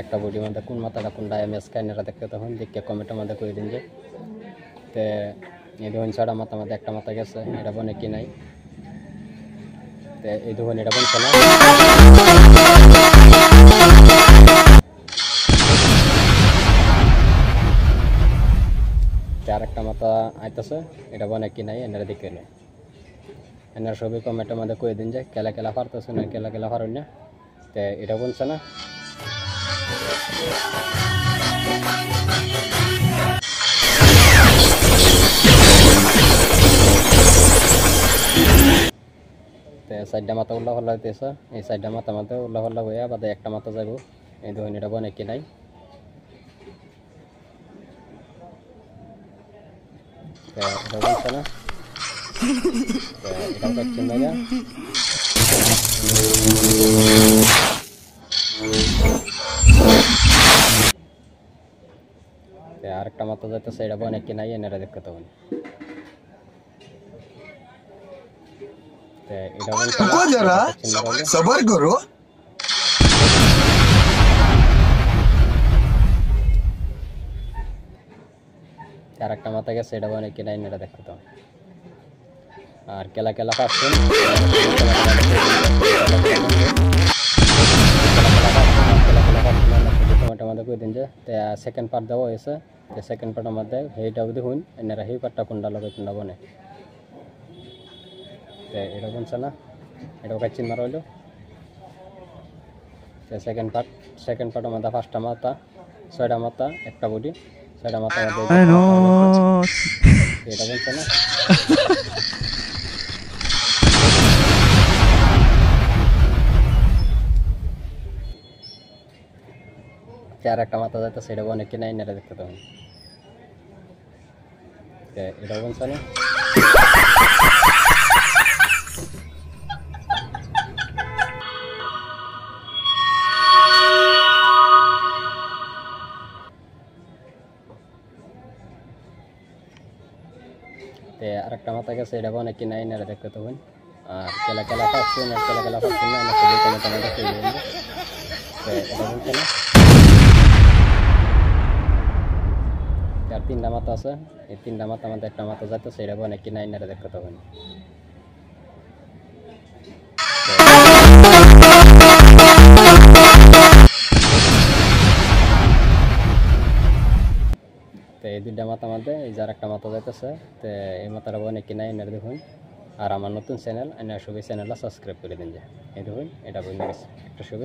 একটা বডির মধ্যে কোন মাথাটা কোন ডায়ামেজ কাইনেরা দেখতে তখন দেখে কমেন্টের মধ্যে কই দিন যে তে এই দেখুন ছড়া মাথা মধ্যে একটা মাথা গেছে এটা বনে কি নাই তে এই দেখুন এটা বনছে না তে আরেকটা মাথা আইতাছে এটা বনে কি নাই এনারা দেখে নেয় এনারা সবই কমেন্টের মধ্যে কই দিন যে কেলা কেলা পারতেছে না কেলা কেলা পারুন না তে এটা বনছে না সাইডটা মাথা উল্লা হল্লা হইতেছে এই সাইডটা মাথা মাথা উল্লা হল্লা হইয়া বাদে একটা মাথা যাইব এই দেখুন এটা বনে কি নাই এটা বলছে না এটা দেখছেন না আরেকটা মাথা যাইতেছে এটা বনে কি নাই এনারা দেখতে তখন रुको जरा सबर करो আরেকটা মাথা গেছে এটা বনে কি নাই এনারা দেখতে তখন আর কেলা কেলা পাচ্ছেন আমাদের কই দিন যে সেকেন্ড পার্ট দেওয়া হয়েছে সেকেন্ড পার্টের মধ্যে সেইটাও দেখুন এনারা সেই পার্টটা কোনটা লগে কোনটা বনে এটা বলছে না এটাও কাজ চিন্তা রইল সেকেন্ড পার্টের মধ্যে 5টা মাথা 6টা মাথা একটা বডি 6টা মাথা মধ্যে এটা বলছে না আর একটা মাথা যাইতে সেটা অনেক কিনা এনে দেখতে তখন এটা বলছে না আরেকটা মাথা গেছে এটা অনেক কিনা এনে দেখতে তখন আর কেলা কেলা পাচ্ছেন আর কেলা কেলা পাচ্ছেন না এটা বলছে না আর 3টা মাথা আছে এই 3টা মাথা মধ্যে একটা মাথা যাইতে সেটা অনেক কিনা এনে দেখতে তখন এই 2টা মাথা মধ্যে এই যার একটা মাথা যাইতেছে তো এই মাথাটা অনেক কিনা এনে দেখুন আর আমার নতুন চ্যানেল সবাই চ্যানেলটা সাবস্ক্রাইব করে দিন যে এই দেখুন এটা বলে গেছে একটা